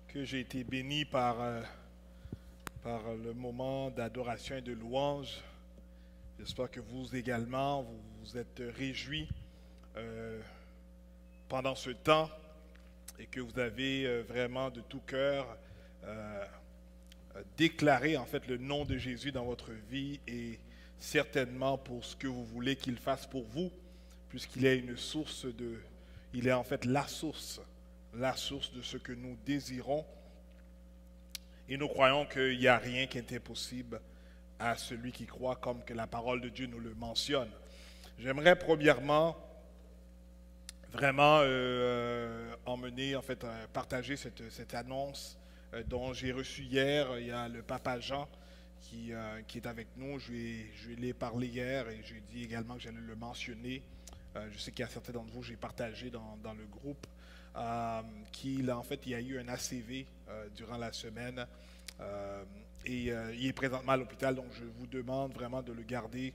que j'ai été béni par le moment d'adoration et de louange. J'espère que vous également, vous vous êtes réjouis pendant ce temps et que vous avez vraiment de tout cœur déclaré en fait le nom de Jésus dans votre vie et certainement pour ce que vous voulez qu'il fasse pour vous, puisqu'il est une source de, il est en fait la source de ce que nous désirons. Et nous croyons qu'il n'y a rien qui est impossible à celui qui croit, comme que la parole de Dieu nous le mentionne. J'aimerais premièrement vraiment emmener, en fait, partager cette annonce dont j'ai reçu hier. Il y a le Papa Jean qui est avec nous. Je lui ai parlé hier et je lui ai dit également que j'allais le mentionner. Je sais qu'il y a certains d'entre vous, j'ai partagé dans le groupe, qu'il en fait, il y a eu un ACV durant la semaine et il est présentement à l'hôpital, donc je vous demande vraiment de le garder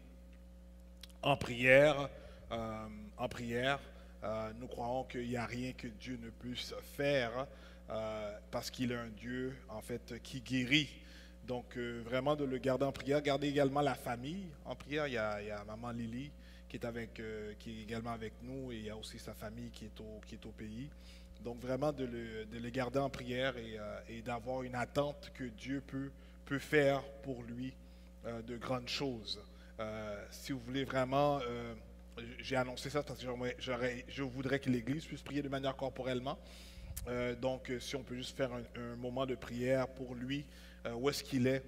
en prière. Nous croyons qu'il n'y a rien que Dieu ne puisse faire parce qu'il est un Dieu en fait qui guérit. Donc vraiment de le garder en prière. Gardez également la famille en prière. Il y a maman Lily qui est également avec nous et il y a aussi sa famille qui est au pays. Donc vraiment de le garder en prière et d'avoir une attente que Dieu peut faire pour lui de grandes choses. Si vous voulez vraiment, j'ai annoncé ça parce que je voudrais que l'Église puisse prier de manière corporellement. Donc si on peut juste faire un moment de prière pour lui, où est-ce qu'il est?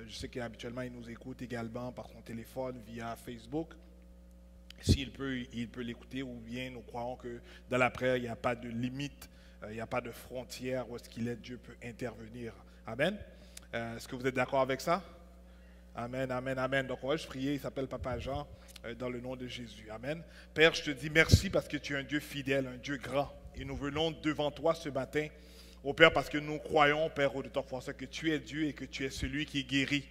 Je sais qu'habituellement il nous écoute également par son téléphone via Facebook. S'il peut, il peut l'écouter, ou bien nous croyons que dans la prière, il n'y a pas de limite, il n'y a pas de frontière où est-ce qu'il est, Dieu peut intervenir. Amen. Est-ce que vous êtes d'accord avec ça? Amen, amen, amen. Donc on va juste prier, il s'appelle Papa Jean, dans le nom de Jésus. Amen. Père, je te dis merci parce que tu es un Dieu fidèle, un Dieu grand. Et nous venons devant toi ce matin, ô Père, parce que nous croyons, Père, au de ton force, que tu es Dieu et que tu es celui qui guérit.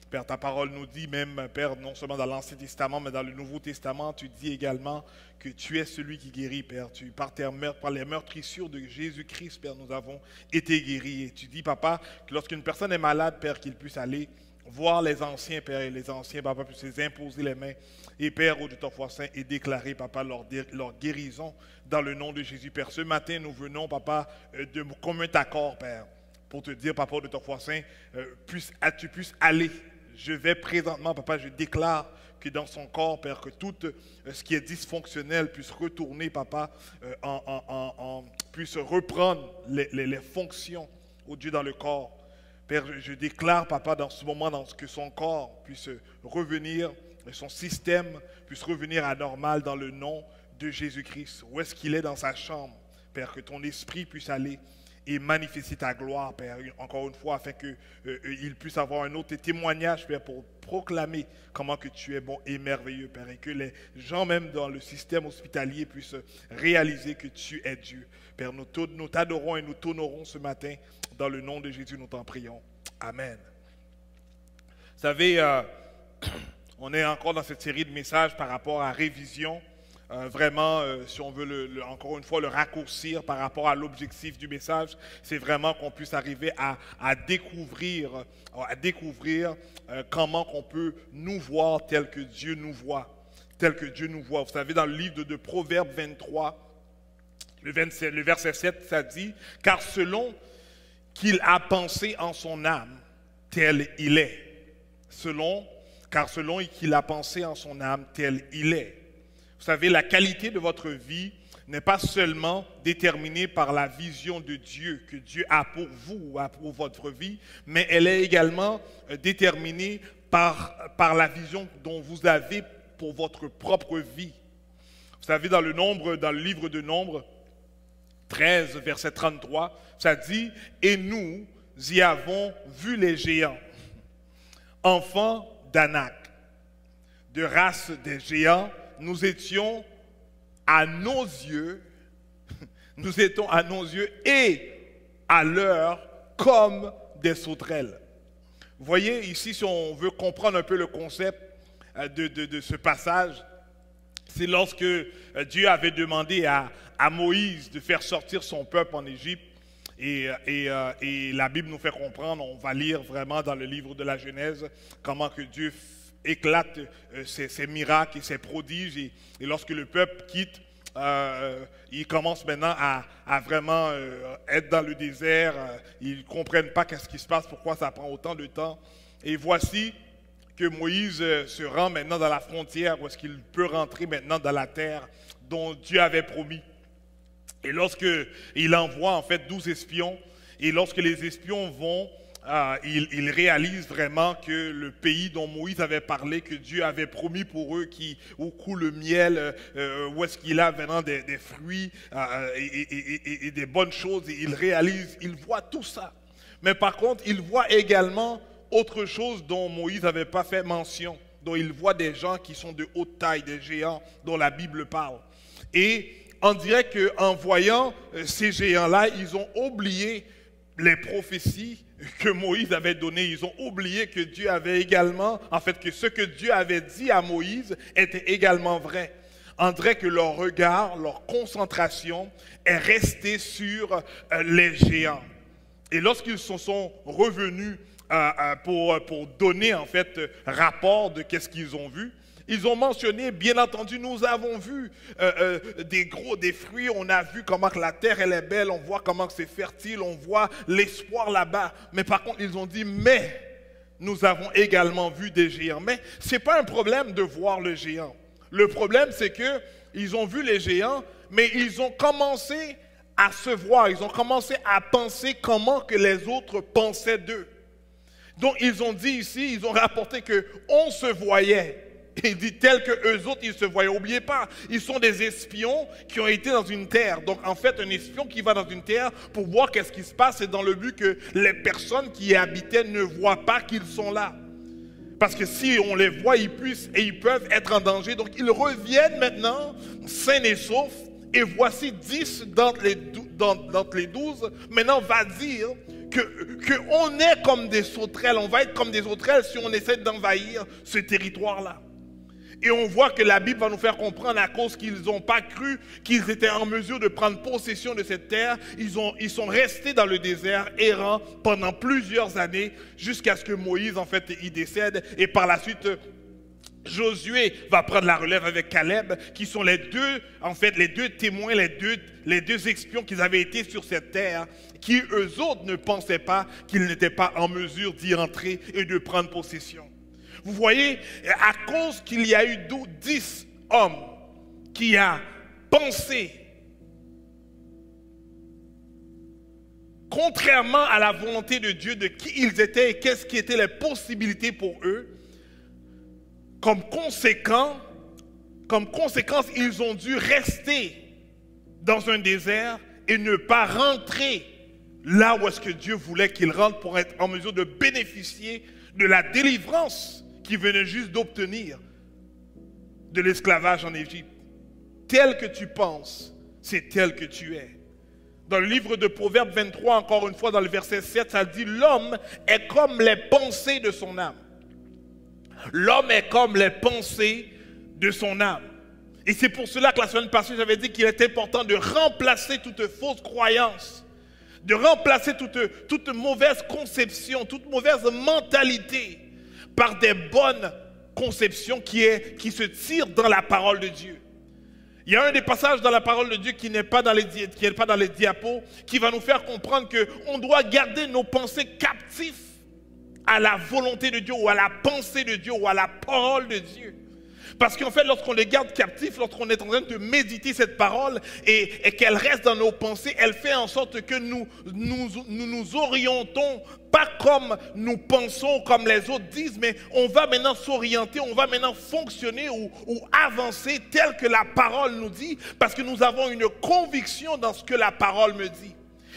Père, ta parole nous dit même, Père, non seulement dans l'Ancien Testament, mais dans le Nouveau Testament, tu dis également que tu es celui qui guérit, Père. Par les meurtrissures de Jésus-Christ, Père, nous avons été guéris. Et tu dis, Papa, que lorsqu'une personne est malade, Père, qu'il puisse aller voir les anciens, Père, et les anciens, Papa, puissent les imposer les mains. Et Père, au de ton foi saint, et déclarer, Papa, leur guérison dans le nom de Jésus, Père. Ce matin, nous venons, Papa, de commun accord, Père, pour te dire, Papa, de ton foi saint, tu puisses aller. Je vais présentement, Papa, je déclare que dans son corps, Père, que tout ce qui est dysfonctionnel puisse retourner, Papa, puisse reprendre les fonctions, oh Dieu, dans le corps. Père, je déclare, Papa, dans ce moment, que son corps puisse revenir, son système puisse revenir à normal dans le nom de Jésus-Christ. Où est-ce qu'il est dans sa chambre, Père, que ton esprit puisse aller et manifester ta gloire, Père, encore une fois, afin qu'il puisse avoir un autre témoignage, Père, pour proclamer comment que tu es bon et merveilleux, Père, et que les gens même dans le système hospitalier puissent réaliser que tu es Dieu. Père, nous t'adorons et nous t'honorons ce matin, dans le nom de Jésus, nous t'en prions. Amen. Vous savez, on est encore dans cette série de messages par rapport à révision. Vraiment, si on veut encore une fois le raccourcir par rapport à l'objectif du message, c'est vraiment qu'on puisse arriver à découvrir comment qu'on peut nous voir tel que Dieu nous voit. Tel que Dieu nous voit. Vous savez, dans le livre de Proverbes 23, le verset 7, ça dit « Car selon qu'il a pensé en son âme, tel il est. Car selon qu'il a pensé en son âme, tel il est. » Vous savez, la qualité de votre vie n'est pas seulement déterminée par la vision de Dieu que Dieu a pour vous ou a pour votre vie, mais elle est également déterminée par la vision dont vous avez pour votre propre vie. Vous savez, dans le livre de Nombre 13, verset 33, ça dit « Et nous y avons vu les géants, enfants d'Anak, de race des géants, nous étions à nos yeux et à l'heure comme des sauterelles. » Vous voyez, ici, si on veut comprendre un peu le concept de ce passage, c'est lorsque Dieu avait demandé à Moïse de faire sortir son peuple en Égypte. Et la Bible nous fait comprendre, on va lire vraiment dans le livre de la Genèse, comment que Dieu éclate ses miracles et ses prodiges. Et lorsque le peuple quitte, ils commencent maintenant à vraiment être dans le désert. Ils ne comprennent pas qu'est-ce qui se passe, pourquoi ça prend autant de temps. Et voici que Moïse se rend maintenant dans la frontière où est-ce qu'il peut rentrer maintenant dans la terre dont Dieu avait promis. Et lorsqu'il envoie en fait 12 espions, et lorsque les espions vont, ils réalisent vraiment que le pays dont Moïse avait parlé, que Dieu avait promis pour eux, où coule le miel, où est-ce qu'il a vraiment des fruits et des bonnes choses, et ils réalisent, ils voient tout ça. Mais par contre, ils voient également autre chose dont Moïse n'avait pas fait mention, dont ils voient des gens qui sont de haute taille, des géants dont la Bible parle. Et on dirait qu'en voyant ces géants-là, ils ont oublié les prophéties que Moïse avait données. Ils ont oublié que Dieu avait également, en fait, que ce que Dieu avait dit à Moïse était également vrai. On dirait que leur regard, leur concentration est restée sur les géants. Et lorsqu'ils se sont revenus pour donner, en fait, rapport de qu'est-ce qu'ils ont vu, ils ont mentionné, bien entendu, nous avons vu des fruits, on a vu comment que la terre elle est belle, on voit comment c'est fertile, on voit l'espoir là-bas. Mais par contre, ils ont dit, mais nous avons également vu des géants. Mais ce n'est pas un problème de voir le géant. Le problème, c'est qu'ils ont vu les géants, mais ils ont commencé à se voir, ils ont commencé à penser comment que les autres pensaient d'eux. Donc, ils ont dit ici, ils ont rapporté qu'on se voyait. Il dit tel que eux autres, ils se voyaient. N'oubliez pas, ils sont des espions qui ont été dans une terre. Donc en fait, un espion qui va dans une terre pour voir qu'est-ce qui se passe, c'est dans le but que les personnes qui y habitaient ne voient pas qu'ils sont là. Parce que si on les voit, ils peuvent être en danger. Donc ils reviennent maintenant, sains et saufs. Et voici 10 d'entre les 12, maintenant va dire qu'on est comme des sauterelles. On va être comme des sauterelles si on essaie d'envahir ce territoire-là. Et on voit que la Bible va nous faire comprendre à cause qu'ils n'ont pas cru qu'ils étaient en mesure de prendre possession de cette terre. Ils sont restés dans le désert, errant pendant plusieurs années jusqu'à ce que Moïse, en fait, il décède. Et par la suite, Josué va prendre la relève avec Caleb, qui sont les deux témoins, les deux espions qui avaient été sur cette terre, qui eux autres ne pensaient pas qu'ils n'étaient pas en mesure d'y entrer et de prendre possession. Vous voyez, à cause qu'il y a eu 10 hommes qui ont pensé contrairement à la volonté de Dieu de qui ils étaient et qu'est-ce qui étaient les possibilités pour eux, comme conséquence, ils ont dû rester dans un désert et ne pas rentrer là où est-ce que Dieu voulait qu'ils rentrent pour être en mesure de bénéficier de la délivrance qu'ils venaient juste d'obtenir de l'esclavage en Égypte. Tel que tu penses, c'est tel que tu es. Dans le livre de Proverbes 23, encore une fois, dans le verset 7, ça dit « L'homme est comme les pensées de son âme. » L'homme est comme les pensées de son âme. Et c'est pour cela que la semaine passée, j'avais dit qu'il est important de remplacer toute fausse croyance, de remplacer toute mauvaise conception, toute mauvaise mentalité par des bonnes conceptions qui se tirent dans la parole de Dieu. Il y a un des passages dans la parole de Dieu qui n'est pas dans les diapos, qui va nous faire comprendre qu'on doit garder nos pensées captives à la volonté de Dieu, ou à la pensée de Dieu, ou à la parole de Dieu. Parce qu'en fait, lorsqu'on les garde captifs, lorsqu'on est en train de méditer cette parole et qu'elle reste dans nos pensées, elle fait en sorte que nous orientons pas comme nous pensons, comme les autres disent, mais on va maintenant s'orienter, on va maintenant fonctionner ou avancer tel que la parole nous dit, parce que nous avons une conviction dans ce que la parole me dit.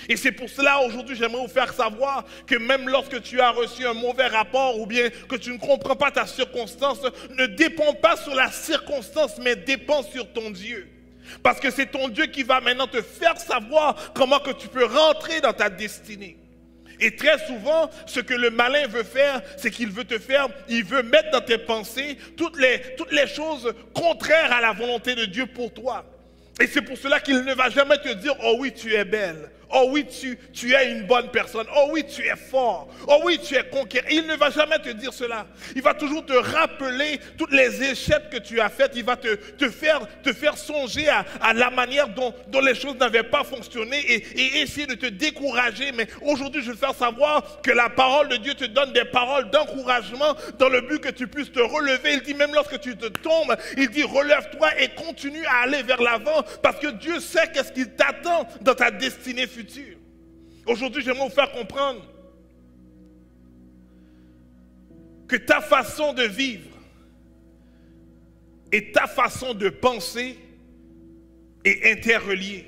Et c'est pour cela, aujourd'hui, j'aimerais vous faire savoir que même lorsque tu as reçu un mauvais rapport ou bien que tu ne comprends pas ta circonstance, ne dépend pas sur la circonstance, mais dépend sur ton Dieu. Parce que c'est ton Dieu qui va maintenant te faire savoir comment que tu peux rentrer dans ta destinée. Et très souvent, ce que le malin veut faire, c'est qu'il veut il veut mettre dans tes pensées toutes les choses contraires à la volonté de Dieu pour toi. Et c'est pour cela qu'il ne va jamais te dire « Oh oui, tu es belle ». Oh oui, tu es une bonne personne. Oh oui, tu es fort. Oh oui, tu es conquérant. Il ne va jamais te dire cela. Il va toujours te rappeler toutes les échecs que tu as faites. Il va te faire songer à la manière dont les choses n'avaient pas fonctionné et essayer de te décourager. Mais aujourd'hui, je veux faire savoir que la parole de Dieu te donne des paroles d'encouragement dans le but que tu puisses te relever. Il dit même lorsque tu te tombes, il dit relève-toi et continue à aller vers l'avant parce que Dieu sait qu'est-ce qu'il t'attend dans ta destinée future. Aujourd'hui, j'aimerais vous faire comprendre que ta façon de vivre et ta façon de penser est interreliée.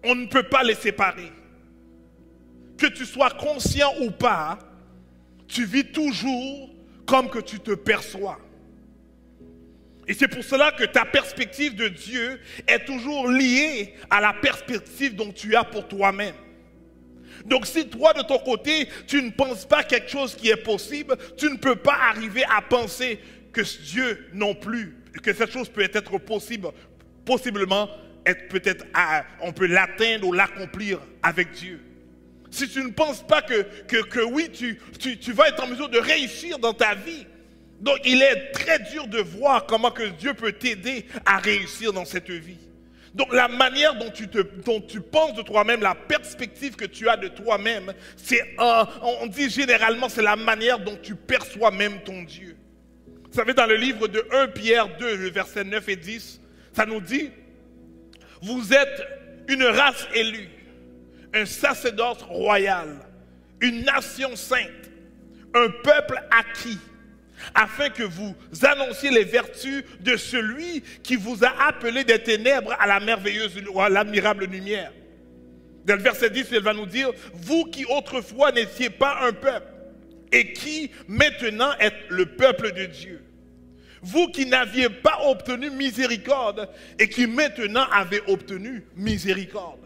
On ne peut pas les séparer. Que tu sois conscient ou pas, tu vis toujours comme que tu te perçois. Et c'est pour cela que ta perspective de Dieu est toujours liée à la perspective dont tu as pour toi-même. Donc si toi de ton côté, tu ne penses pas quelque chose qui est possible, tu ne peux pas arriver à penser que Dieu non plus, que cette chose peut être possible, possiblement, peut-être on peut l'atteindre ou l'accomplir avec Dieu. Si tu ne penses pas que oui, tu vas être en mesure de réussir dans ta vie, donc il est très dur de voir comment que Dieu peut t'aider à réussir dans cette vie. Donc la manière dont tu penses de toi-même, la perspective que tu as de toi-même, on dit généralement c'est la manière dont tu perçois même ton Dieu. Vous savez, dans le livre de 1 Pierre 2, le verset 9 et 10, ça nous dit « Vous êtes une race élue, un sacerdoce royal, une nation sainte, un peuple acquis, afin que vous annonciez les vertus de celui qui vous a appelé des ténèbres à la merveilleuse ou à l'admirable lumière. » Dans le verset 10, elle va nous dire « Vous qui autrefois n'étiez pas un peuple, et qui maintenant êtes le peuple de Dieu. Vous qui n'aviez pas obtenu miséricorde, et qui maintenant avez obtenu miséricorde. »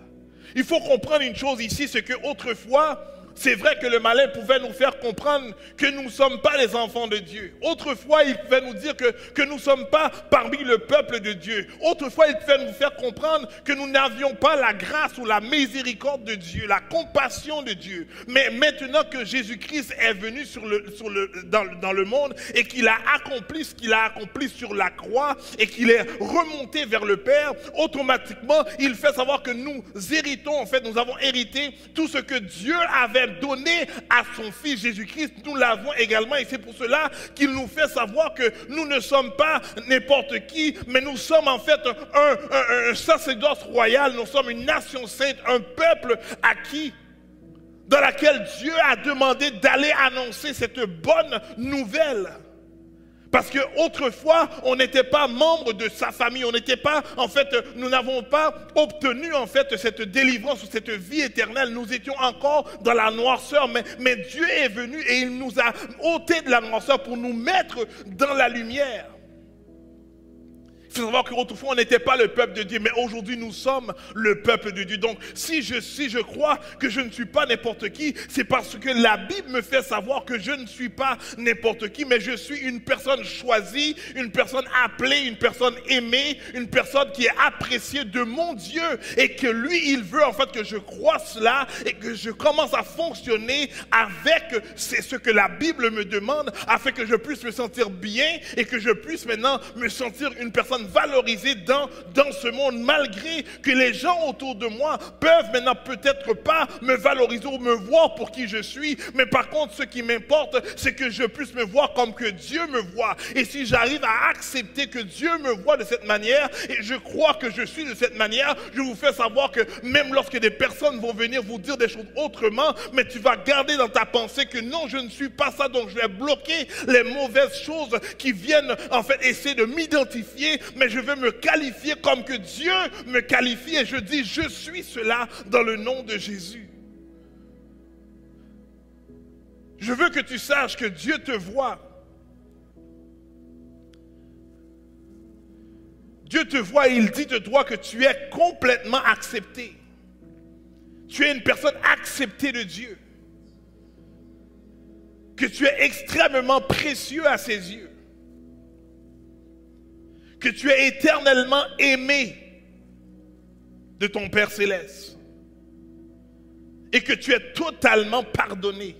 Il faut comprendre une chose ici, c'est qu'autrefois, c'est vrai que le malin pouvait nous faire comprendre que nous ne sommes pas les enfants de Dieu. Autrefois, il pouvait nous dire que nous ne sommes pas parmi le peuple de Dieu. Autrefois, il pouvait nous faire comprendre que nous n'avions pas la grâce ou la miséricorde de Dieu, la compassion de Dieu. Mais maintenant que Jésus-Christ est venu dans le monde et qu'il a accompli ce qu'il a accompli sur la croix et qu'il est remonté vers le Père, automatiquement, il fait savoir que nous héritons, en fait, nous avons hérité tout ce que Dieu avait donné à son Fils Jésus-Christ, nous l'avons également, et c'est pour cela qu'il nous fait savoir que nous ne sommes pas n'importe qui, mais nous sommes en fait un sacerdoce royal, nous sommes une nation sainte, un peuple acquis, dans laquelle Dieu a demandé d'aller annoncer cette bonne nouvelle. Parce qu'autrefois, on n'était pas membre de sa famille, on n'était pas, en fait, nous n'avons pas obtenu, en fait, cette délivrance ou cette vie éternelle. Nous étions encore dans la noirceur, mais Dieu est venu et il nous a ôté de la noirceur pour nous mettre dans la lumière. Il faut savoir qu'autrefois, on n'était pas le peuple de Dieu, mais aujourd'hui, nous sommes le peuple de Dieu. Donc, si je crois que je ne suis pas n'importe qui, c'est parce que la Bible me fait savoir que je ne suis pas n'importe qui, mais je suis une personne choisie, une personne appelée, une personne aimée, une personne qui est appréciée de mon Dieu, et que lui, il veut en fait que je croie cela, et que je commence à fonctionner avec ce que la Bible me demande, afin que je puisse me sentir bien, et que je puisse maintenant me sentir une personne valorisé dans ce monde, malgré que les gens autour de moi peuvent maintenant peut-être pas me valoriser ou me voir pour qui je suis, mais par contre ce qui m'importe, c'est que je puisse me voir comme que Dieu me voit. Et si j'arrive à accepter que Dieu me voit de cette manière, et je crois que je suis de cette manière, je vous fais savoir que même lorsque des personnes vont venir vous dire des choses autrement, mais tu vas garder dans ta pensée que non, je ne suis pas ça, donc je vais bloquer les mauvaises choses qui viennent en fait essayer de m'identifier, mais je veux me qualifier comme que Dieu me qualifie et je dis je suis cela dans le nom de Jésus. Je veux que tu saches que Dieu te voit. Dieu te voit et il dit de toi que tu es complètement accepté. Tu es une personne acceptée de Dieu. Que tu es extrêmement précieux à ses yeux. Que tu es éternellement aimé de ton Père Céleste. et que tu es totalement pardonné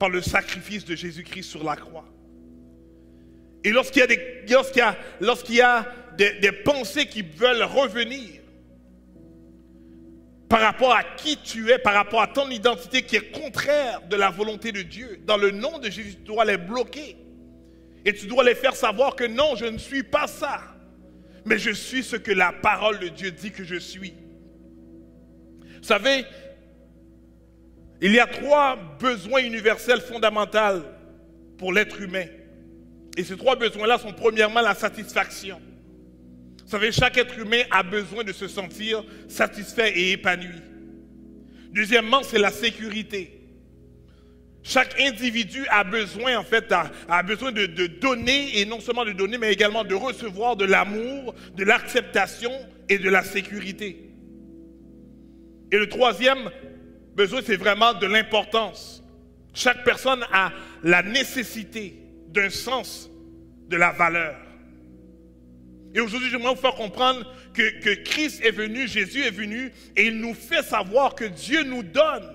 par le sacrifice de Jésus-Christ sur la croix. Et lorsqu'il y a des pensées qui veulent revenir par rapport à qui tu es, par rapport à ton identité qui est contraire de la volonté de Dieu, dans le nom de Jésus, tu dois les bloquer. Et tu dois les faire savoir que non, je ne suis pas ça, mais je suis ce que la parole de Dieu dit que je suis. Vous savez, il y a 3 besoins universels fondamentaux pour l'être humain. Et ces 3 besoins-là sont premièrement la satisfaction. Vous savez, chaque être humain a besoin de se sentir satisfait et épanoui. Deuxièmement, c'est la sécurité. Chaque individu a besoin, en fait, a besoin de donner, et non seulement de donner, mais également de recevoir de l'amour, de l'acceptation et de la sécurité. Et le troisième besoin, c'est vraiment de l'importance. Chaque personne a la nécessité d'un sens de la valeur. Et aujourd'hui, j'aimerais vous faire comprendre que Christ est venu, Jésus est venu, et il nous fait savoir que Dieu nous donne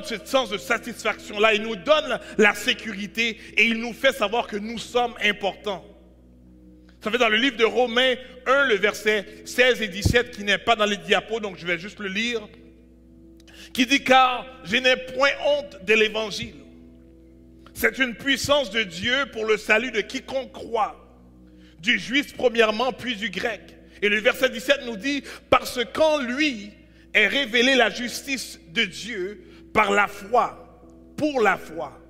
ce sens de satisfaction-là, il nous donne la sécurité, et il nous fait savoir que nous sommes importants. Ça fait dans le livre de Romains 1, le verset 16 et 17, qui n'est pas dans les diapos, donc je vais juste le lire, qui dit « Car je n'ai point honte de l'évangile. C'est une puissance de Dieu pour le salut de quiconque croit, du juif premièrement, puis du grec. » Et le verset 17 nous dit « Parce qu'en lui est révélée la justice de Dieu par la foi, pour la foi,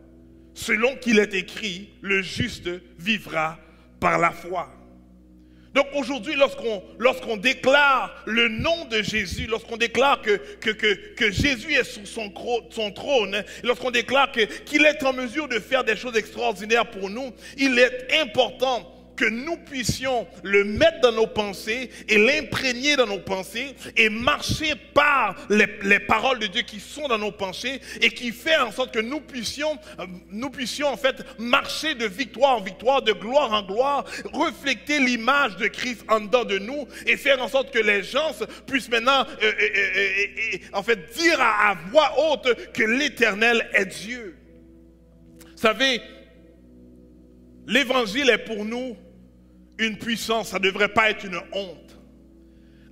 selon qu'il est écrit, le juste vivra par la foi. » Donc aujourd'hui, lorsqu'on déclare le nom de Jésus, lorsqu'on déclare que Jésus est sur son trône, lorsqu'on déclare qu'il est en mesure de faire des choses extraordinaires pour nous, il est important que nous puissions le mettre dans nos pensées et l'imprégner dans nos pensées et marcher par les paroles de Dieu qui sont dans nos pensées et qui fait en sorte que nous puissions en fait marcher de victoire en victoire, de gloire en gloire, refléter l'image de Christ en dedans de nous et faire en sorte que les gens puissent maintenant en fait dire à voix haute que l'Éternel est Dieu. Vous savez, l'évangile est pour nous une puissance, ça ne devrait pas être une honte.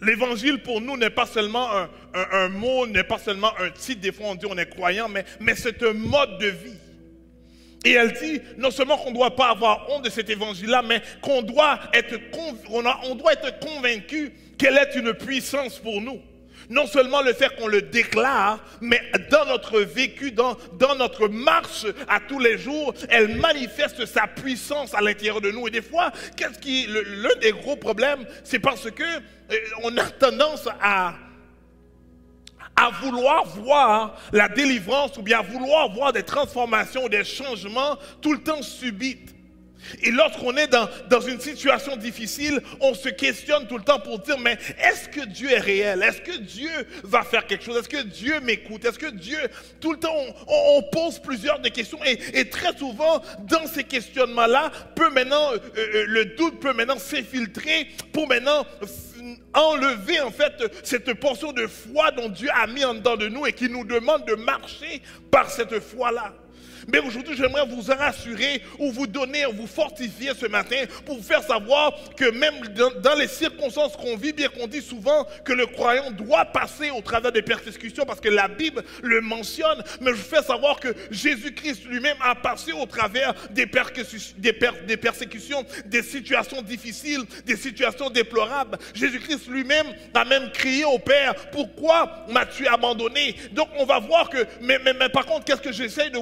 L'évangile pour nous n'est pas seulement un mot, n'est pas seulement un titre, des fois on dit on est croyant, mais c'est un mode de vie. Et elle dit non seulement qu'on ne doit pas avoir honte de cet évangile-là, mais qu'on doit être convaincu qu'elle est une puissance pour nous. Non seulement le fait qu'on le déclare, mais dans notre vécu, dans notre marche à tous les jours, elle manifeste sa puissance à l'intérieur de nous. Et des fois, l'un des gros problèmes, c'est parce que on a tendance à vouloir voir la délivrance ou bien à vouloir voir des transformations ou des changements tout le temps subites. Et lorsqu'on est dans une situation difficile, on se questionne tout le temps pour dire, mais est-ce que Dieu est réel? Est-ce que Dieu va faire quelque chose? Est-ce que Dieu m'écoute? Est-ce que Dieu, tout le temps, on pose plusieurs des questions et très souvent, dans ces questionnements-là, le doute peut maintenant s'infiltrer pour maintenant enlever en fait cette portion de foi dont Dieu a mis en dedans de nous et qui nous demande de marcher par cette foi-là. Mais aujourd'hui, j'aimerais vous rassurer ou vous donner, vous fortifier ce matin pour vous faire savoir que même dans les circonstances qu'on vit, bien qu'on dit souvent que le croyant doit passer au travers des persécutions parce que la Bible le mentionne, mais je vous fais savoir que Jésus-Christ lui-même a passé au travers des persécutions, des situations difficiles, des situations déplorables. Jésus-Christ lui-même a même crié au Père, « Pourquoi m'as-tu abandonné ?» Donc on va voir que, mais par contre, qu'est-ce que j'essaie de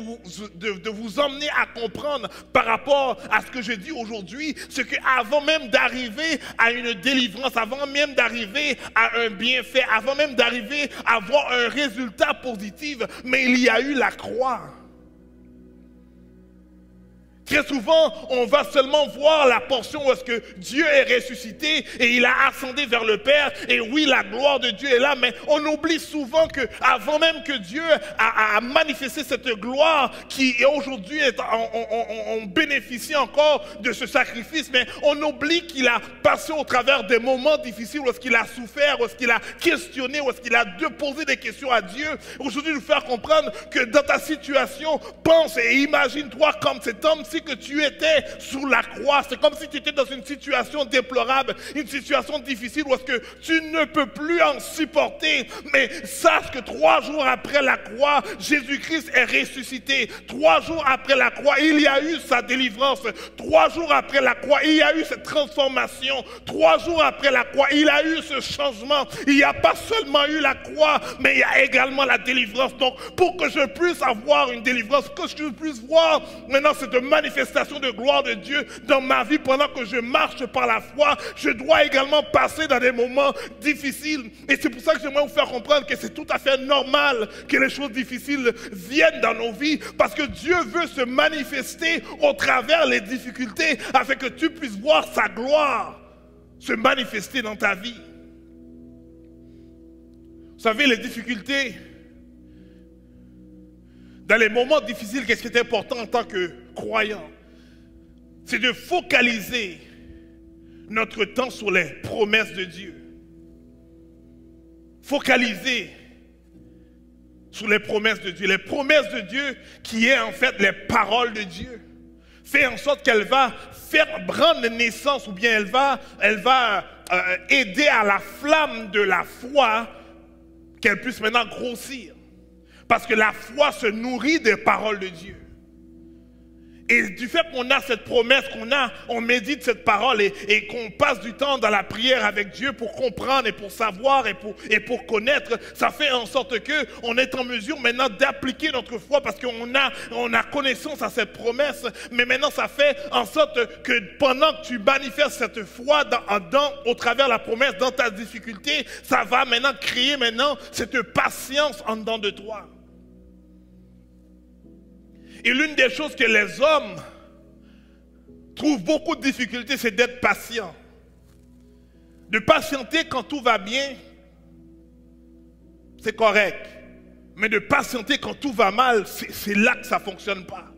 vous emmener à comprendre par rapport à ce que je dis aujourd'hui, c'est qu'avant même d'arriver à une délivrance, avant même d'arriver à un bienfait, avant même d'arriver à avoir un résultat positif, mais il y a eu la croix. Très souvent, on va seulement voir la portion où est-ce que Dieu est ressuscité et il a ascendé vers le Père. Et oui, la gloire de Dieu est là, mais on oublie souvent qu'avant même que Dieu a manifesté cette gloire qui aujourd'hui, on bénéficie encore de ce sacrifice, mais on oublie qu'il a passé au travers des moments difficiles où est-ce qu'il a souffert, où est-ce qu'il a questionné, où est-ce qu'il a posé des questions à Dieu. Aujourd'hui, nous faire comprendre que dans ta situation, pense et imagine-toi comme cet homme-ci que tu étais sur la croix. C'est comme si tu étais dans une situation déplorable, une situation difficile où est-ce que tu ne peux plus en supporter. Mais sache que 3 jours après la croix, Jésus-Christ est ressuscité. 3 jours après la croix, il y a eu sa délivrance. 3 jours après la croix, il y a eu cette transformation. 3 jours après la croix, il y a eu ce changement. Il n'y a pas seulement eu la croix, mais il y a également la délivrance. Donc, pour que je puisse avoir une délivrance, que je puisse voir maintenant cette manifestation de gloire de Dieu dans ma vie pendant que je marche par la foi, je dois également passer dans des moments difficiles. Et c'est pour ça que j'aimerais vous faire comprendre que c'est tout à fait normal que les choses difficiles viennent dans nos vies, parce que Dieu veut se manifester au travers les difficultés afin que tu puisses voir sa gloire se manifester dans ta vie. Vous savez, les difficultés, dans les moments difficiles, qu'est-ce qui est important en tant que croyant? C'est de focaliser notre temps sur les promesses de Dieu. Focaliser sur les promesses de Dieu. Les promesses de Dieu qui est en fait les paroles de Dieu. Fait en sorte qu'elle va faire prendre naissance ou bien elle va aider à la flamme de la foi qu'elle puisse maintenant grossir. Parce que la foi se nourrit des paroles de Dieu. Et du fait qu'on a cette promesse, on médite cette parole et qu'on passe du temps dans la prière avec Dieu pour comprendre et pour savoir et pour connaître, ça fait en sorte qu'on est en mesure maintenant d'appliquer notre foi parce qu'on a connaissance à cette promesse. Mais maintenant, ça fait en sorte que pendant que tu manifestes cette foi au travers de la promesse, dans ta difficulté, ça va maintenant créer cette patience en dedans de toi. Et l'une des choses que les hommes trouvent beaucoup de difficultés, c'est d'être patient. De patienter quand tout va bien, c'est correct. Mais de patienter quand tout va mal, c'est là que ça ne fonctionne pas.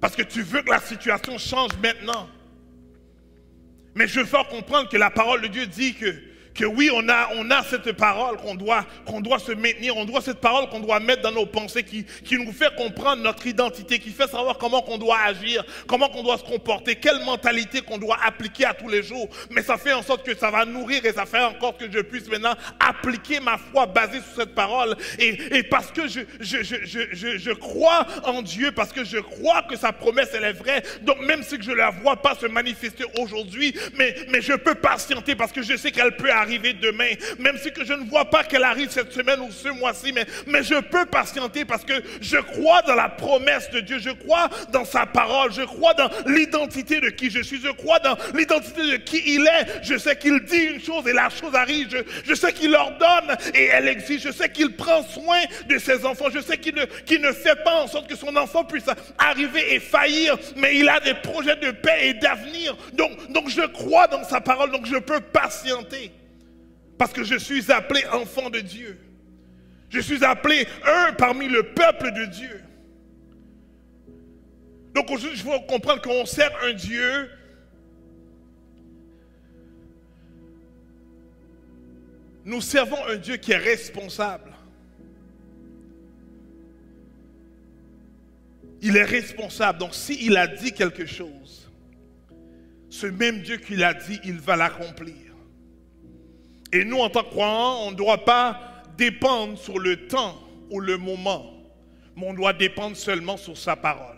Parce que tu veux que la situation change maintenant. Mais je veux faire comprendre que la parole de Dieu dit que oui, on a cette parole qu'on doit se maintenir, on doit cette parole qu'on doit mettre dans nos pensées qui nous fait comprendre notre identité, qui fait savoir comment qu'on doit agir, comment qu'on doit se comporter, quelle mentalité qu'on doit appliquer à tous les jours. Mais ça fait en sorte que ça va nourrir et ça fait encore que je puisse maintenant appliquer ma foi basée sur cette parole. Et parce que je crois en Dieu, parce que je crois que sa promesse elle est vraie, donc même si je ne la vois pas se manifester aujourd'hui, mais je peux patienter parce que je sais qu'elle peut arriver demain, même si que je ne vois pas qu'elle arrive cette semaine ou ce mois-ci, mais je peux patienter parce que je crois dans la promesse de Dieu, je crois dans sa parole, je crois dans l'identité de qui je suis, je crois dans l'identité de qui il est. Je sais qu'il dit une chose et la chose arrive, je sais qu'il ordonne et elle existe, je sais qu'il prend soin de ses enfants, je sais qu'il ne fait pas en sorte que son enfant puisse arriver et faillir, mais il a des projets de paix et d'avenir. Donc je crois dans sa parole, donc je peux patienter. Parce que je suis appelé enfant de Dieu. Je suis appelé un parmi le peuple de Dieu. Donc aujourd'hui, il faut comprendre qu'on sert un Dieu nous servons un Dieu qui est responsable. Il est responsable. Donc s'il a dit quelque chose, ce même Dieu qui l'a dit, il va l'accomplir. Et nous, en tant que croyants, on ne doit pas dépendre sur le temps ou le moment, mais on doit dépendre seulement sur sa parole.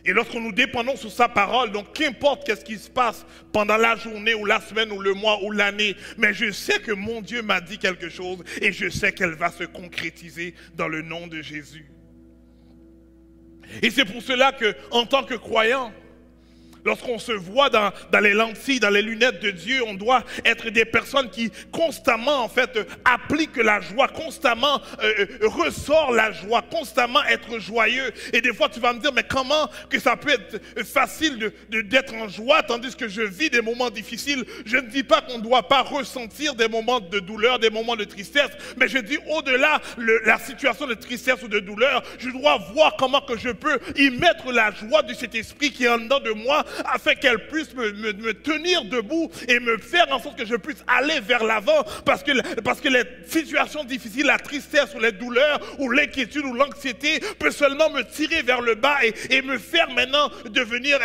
Et lorsque nous dépendons sur sa parole, donc qu'importe qu'est-ce qui se passe pendant la journée ou la semaine ou le mois ou l'année, mais je sais que mon Dieu m'a dit quelque chose et je sais qu'elle va se concrétiser dans le nom de Jésus. Et c'est pour cela qu'en tant que croyant, Lorsqu'on se voit dans les lentilles, dans les lunettes de Dieu, on doit être des personnes qui constamment, en fait, appliquent la joie, constamment ressort la joie, constamment être joyeux. Et des fois, tu vas me dire, mais comment que ça peut être facile d'être en joie, tandis que je vis des moments difficiles? Je ne dis pas qu'on ne doit pas ressentir des moments de douleur, des moments de tristesse, mais je dis au-delà la situation de tristesse ou de douleur, je dois voir comment que je peux y mettre la joie de cet esprit qui est en dedans de moi, afin qu'elle puisse me tenir debout et me faire en sorte que je puisse aller vers l'avant, parce que les situations difficiles, la tristesse ou les douleurs ou l'inquiétude ou l'anxiété peut seulement me tirer vers le bas et me faire maintenant devenir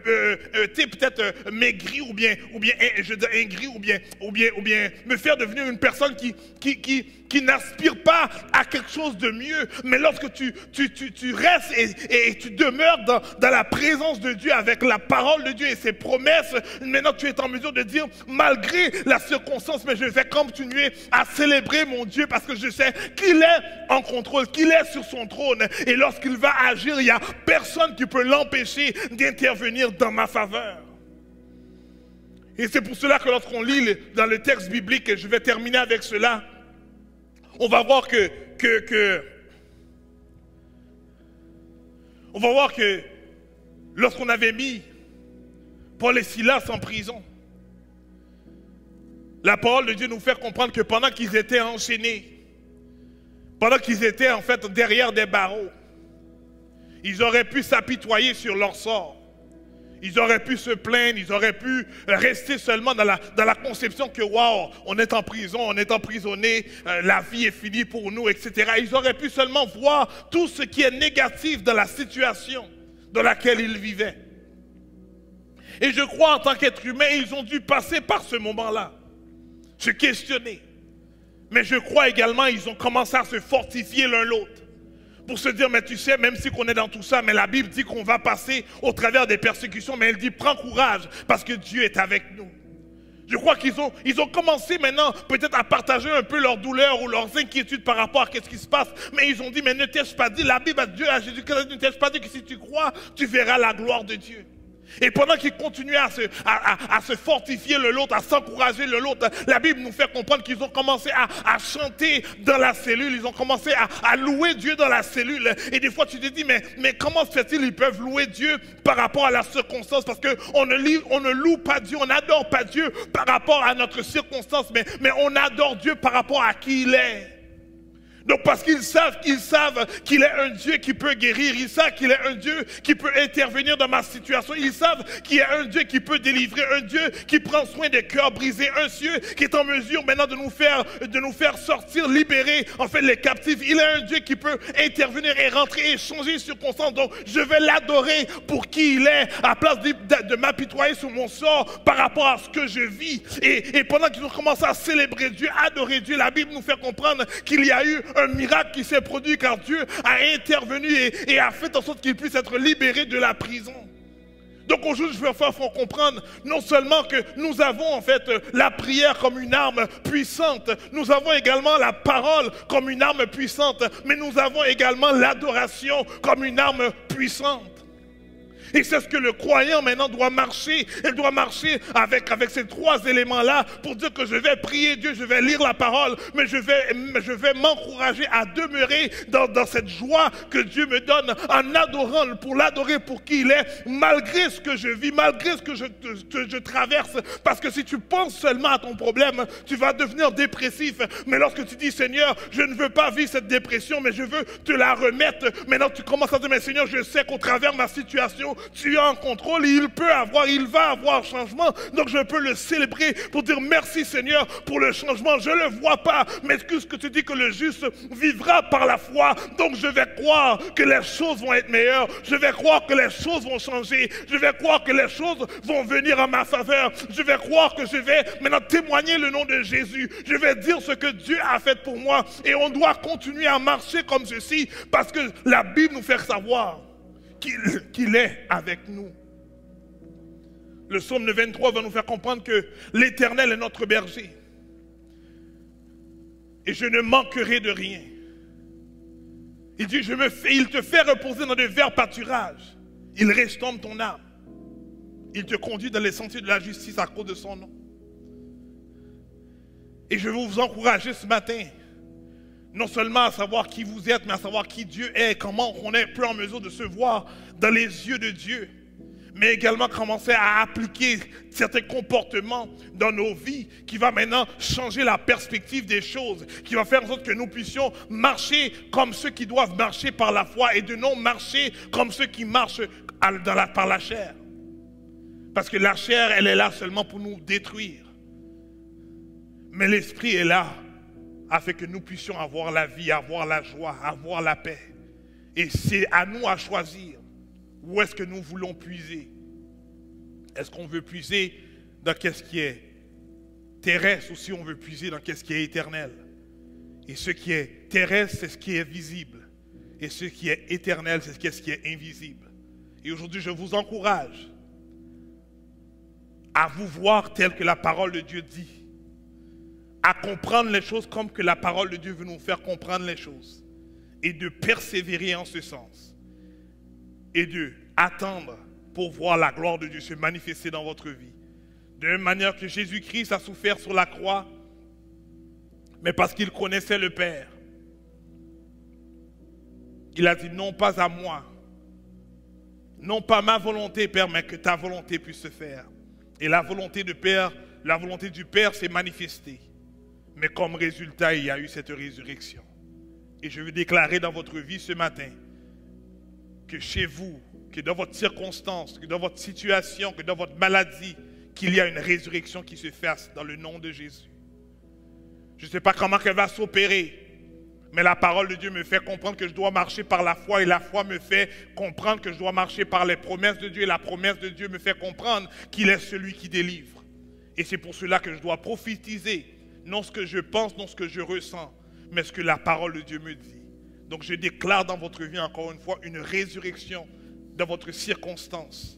peut-être maigri ou bien aigri ou bien me faire devenir une personne qui n'aspire pas à quelque chose de mieux. Mais lorsque tu restes et tu demeures dans la présence de Dieu avec la parole de Dieu et ses promesses, maintenant tu es en mesure de dire, malgré la circonstance, mais je vais continuer à célébrer mon Dieu parce que je sais qu'il est en contrôle, qu'il est sur son trône. Et lorsqu'il va agir, il n'y a personne qui peut l'empêcher d'intervenir dans ma faveur. Et c'est pour cela que lorsqu'on lit dans le texte biblique, et je vais terminer avec cela, on va voir que lorsqu'on avait mis Paul et Silas en prison, la parole de Dieu nous fait comprendre que pendant qu'ils étaient enchaînés, pendant qu'ils étaient en fait derrière des barreaux, ils auraient pu s'apitoyer sur leur sort. Ils auraient pu se plaindre, ils auraient pu rester seulement dans la conception que waouh, on est en prison, on est emprisonné, la vie est finie pour nous, etc. Ils auraient pu seulement voir tout ce qui est négatif dans la situation dans laquelle ils vivaient. Et je crois en tant qu'être humain, ils ont dû passer par ce moment-là, se questionner. Mais je crois également qu'ils ont commencé à se fortifier l'un l'autre. Pour se dire, mais tu sais, même si on est dans tout ça, mais la Bible dit qu'on va passer au travers des persécutions, mais elle dit, prends courage, parce que Dieu est avec nous. Je crois qu'ils ont commencé maintenant peut-être à partager un peu leurs douleurs ou leurs inquiétudes par rapport à ce qui se passe, mais ils ont dit, mais ne t'ai-je pas dit, la Bible à Dieu, à Jésus-Christ, ne t'ai-je pas dit que si tu crois, tu verras la gloire de Dieu. Et pendant qu'ils continuaient à se fortifier le l'autre, à s'encourager le l'autre, la Bible nous fait comprendre qu'ils ont commencé à chanter dans la cellule, ils ont commencé à louer Dieu dans la cellule. Et des fois tu te dis, mais comment se fait-il ils peuvent louer Dieu par rapport à la circonstance? Parce qu'on ne loue pas Dieu, on n'adore pas Dieu par rapport à notre circonstance, mais on adore Dieu par rapport à qui il est. Donc parce qu'ils savent qu'il est un Dieu qui peut guérir, ils savent qu'il est un Dieu qui peut intervenir dans ma situation, ils savent qu'il est un Dieu qui peut délivrer, un Dieu qui prend soin des cœurs brisés, un Dieu qui est en mesure maintenant de nous faire sortir, libérer en fait les captifs. Il est un Dieu qui peut intervenir et rentrer et changer les circonstances. Donc je vais l'adorer pour qui il est, à place de m'apitoyer sur mon sort par rapport à ce que je vis. Et pendant qu'ils ont commencé à célébrer Dieu, adorer Dieu, la Bible nous fait comprendre qu'il y a eu un miracle qui s'est produit car Dieu a intervenu et a fait en sorte qu'il puisse être libéré de la prison. Donc aujourd'hui, je veux faire comprendre non seulement que nous avons en fait la prière comme une arme puissante, nous avons également la parole comme une arme puissante, mais nous avons également l'adoration comme une arme puissante. Et c'est ce que le croyant maintenant doit marcher. Il doit marcher avec ces trois éléments-là pour dire que je vais prier Dieu, je vais lire la parole, mais je vais m'encourager à demeurer dans cette joie que Dieu me donne en adorant, pour l'adorer pour qui il est, malgré ce que je vis, malgré ce que je traverse. Parce que si tu penses seulement à ton problème, tu vas devenir dépressif. Mais lorsque tu dis, Seigneur, je ne veux pas vivre cette dépression, mais je veux te la remettre. Maintenant, tu commences à dire, mais Seigneur, je sais qu'au travers de ma situation, tu es en contrôle et il va avoir changement. Donc je peux le célébrer pour dire merci Seigneur pour le changement. Je ne le vois pas, mais ce que tu dis que le juste vivra par la foi. Donc je vais croire que les choses vont être meilleures. Je vais croire que les choses vont changer. Je vais croire que les choses vont venir en ma faveur. Je vais croire que je vais maintenant témoigner le nom de Jésus. Je vais dire ce que Dieu a fait pour moi. Et on doit continuer à marcher comme ceci parce que la Bible nous fait savoir qu'il est avec nous. Le psaume 23 va nous faire comprendre que l'Éternel est notre berger. Et je ne manquerai de rien. Il dit, il te fait reposer dans de verts pâturages. Il restaure ton âme. Il te conduit dans les sentiers de la justice à cause de son nom. Et je veux vous encourager ce matin, non seulement à savoir qui vous êtes, mais à savoir qui Dieu est, comment on est plus en mesure de se voir dans les yeux de Dieu, mais également commencer à appliquer certains comportements dans nos vies qui va maintenant changer la perspective des choses, qui va faire en sorte que nous puissions marcher comme ceux qui doivent marcher par la foi et de non marcher comme ceux qui marchent par la chair. Parce que la chair, elle est là seulement pour nous détruire. Mais l'esprit est là afin que nous puissions avoir la vie, avoir la joie, avoir la paix. Et c'est à nous à choisir où est-ce que nous voulons puiser. Est-ce qu'on veut puiser dans ce qui est terrestre ou si on veut puiser dans ce qui est éternel? Et ce qui est terrestre, c'est ce qui est visible. Et ce qui est éternel, c'est ce qui est invisible. Et aujourd'hui, je vous encourage à vous voir tel que la parole de Dieu dit. À comprendre les choses comme que la parole de Dieu veut nous faire comprendre les choses. Et de persévérer en ce sens. Et de attendre pour voir la gloire de Dieu se manifester dans votre vie. De la même manière que Jésus-Christ a souffert sur la croix, mais parce qu'il connaissait le Père. Il a dit non pas à moi, non pas ma volonté, Père, mais que ta volonté puisse se faire. Et la volonté du Père s'est manifestée. Mais comme résultat, il y a eu cette résurrection. Et je veux déclarer dans votre vie ce matin que chez vous, que dans votre circonstance, que dans votre situation, que dans votre maladie, qu'il y a une résurrection qui se fasse dans le nom de Jésus. Je ne sais pas comment elle va s'opérer, mais la parole de Dieu me fait comprendre que je dois marcher par la foi et la foi me fait comprendre que je dois marcher par les promesses de Dieu et la promesse de Dieu me fait comprendre qu'il est celui qui délivre. Et c'est pour cela que je dois prophétiser, non ce que je pense, non ce que je ressens, mais ce que la parole de Dieu me dit. Donc je déclare dans votre vie encore une fois une résurrection dans votre circonstance.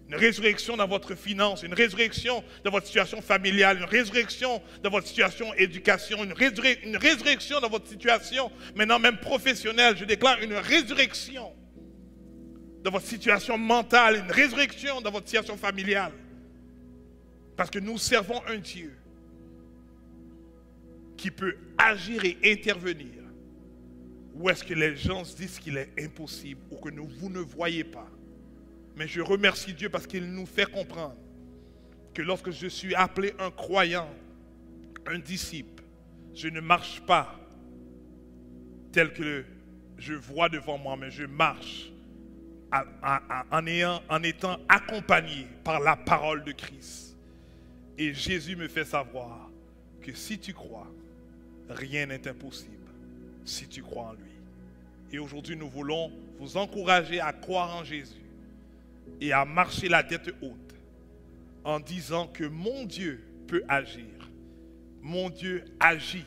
Une résurrection dans votre finance, une résurrection dans votre situation familiale, une résurrection dans votre situation éducation, une résurrection dans votre situation maintenant même professionnelle. Je déclare une résurrection dans votre situation mentale, une résurrection dans votre situation familiale. Parce que nous servons un Dieu qui peut agir et intervenir. Où est-ce que les gens se disent qu'il est impossible ou que vous ne voyez pas? Mais je remercie Dieu parce qu'il nous fait comprendre que lorsque je suis appelé un croyant, un disciple, je ne marche pas tel que je vois devant moi, mais je marche en étant accompagné par la parole de Christ. Et Jésus me fait savoir que si tu crois, rien n'est impossible si tu crois en lui. Et aujourd'hui, nous voulons vous encourager à croire en Jésus et à marcher la tête haute en disant que mon Dieu peut agir. Mon Dieu agit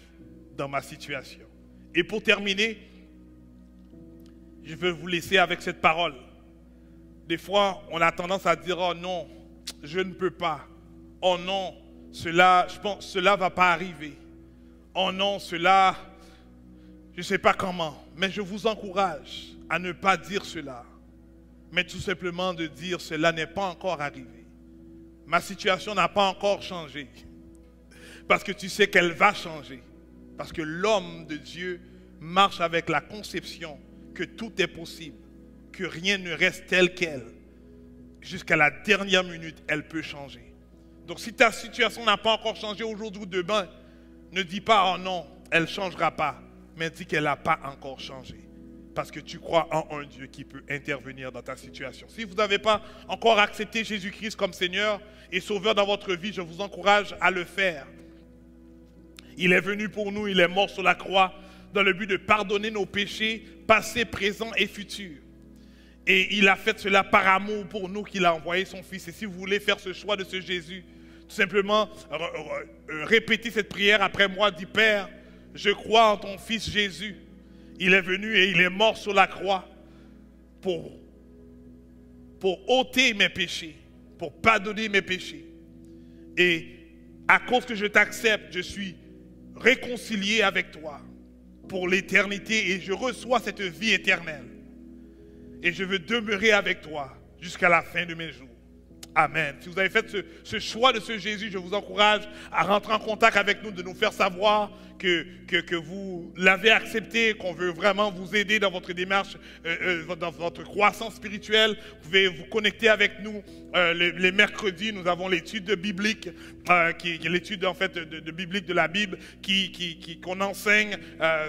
dans ma situation. Et pour terminer, je veux vous laisser avec cette parole. Des fois, on a tendance à dire « Oh non, je ne peux pas. Oh non, cela ne va pas arriver. Oh non, cela, je ne sais pas comment. » Mais je vous encourage à ne pas dire cela, mais tout simplement de dire « Cela n'est pas encore arrivé. Ma situation n'a pas encore changé. » Parce que tu sais qu'elle va changer. Parce que l'homme de Dieu marche avec la conception que tout est possible, que rien ne reste tel quel. Jusqu'à la dernière minute, elle peut changer. Donc si ta situation n'a pas encore changé aujourd'hui ou demain, ne dis pas « Oh non, elle ne changera pas », mais dis qu'elle n'a pas encore changé. Parce que tu crois en un Dieu qui peut intervenir dans ta situation. Si vous n'avez pas encore accepté Jésus-Christ comme Seigneur et Sauveur dans votre vie, je vous encourage à le faire. Il est venu pour nous, il est mort sur la croix dans le but de pardonner nos péchés passés, présents et futurs. Et il a fait cela par amour pour nous qu'il a envoyé son Fils. Et si vous voulez faire ce choix de ce Jésus, tout simplement répétez cette prière après moi, dit Père, je crois en ton Fils Jésus. Il est venu et il est mort sur la croix pour ôter mes péchés, pour pardonner mes péchés. Et à cause que je t'accepte, je suis réconcilié avec toi pour l'éternité et je reçois cette vie éternelle. Et je veux demeurer avec toi jusqu'à la fin de mes jours. Amen. Si vous avez fait ce choix de ce Jésus, je vous encourage à rentrer en contact avec nous, de nous faire savoir que vous l'avez accepté, qu'on veut vraiment vous aider dans votre démarche, dans votre croissance spirituelle. Vous pouvez vous connecter avec nous les mercredis. Nous avons l'étude biblique, qui est l'étude en fait de biblique de la Bible, qu'on enseigne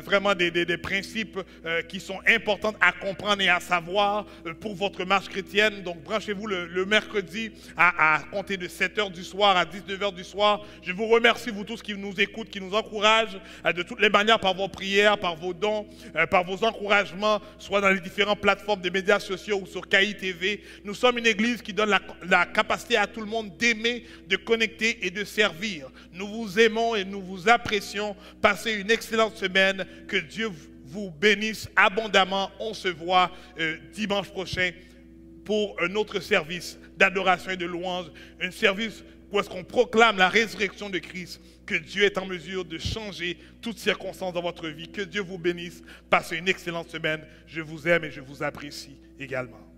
vraiment des principes qui sont importants à comprendre et à savoir pour votre marche chrétienne. Donc branchez-vous le mercredi à compter de 7h du soir à 19h du soir. Je vous remercie, vous tous qui nous écoutent, qui nous encouragent de toutes les manières par vos prières, par vos dons, par vos encouragements, soit dans les différentes plateformes de médias sociaux ou sur KI TV. Nous sommes une église qui donne la capacité à tout le monde d'aimer, de connecter et de servir. Nous vous aimons et nous vous apprécions. Passez une excellente semaine. Que Dieu vous bénisse abondamment. On se voit dimanche prochain pour un autre service d'adoration et de louange, un service où est-ce qu'on proclame la résurrection de Christ, que Dieu est en mesure de changer toutes circonstances dans votre vie. Que Dieu vous bénisse. Passez une excellente semaine. Je vous aime et je vous apprécie également.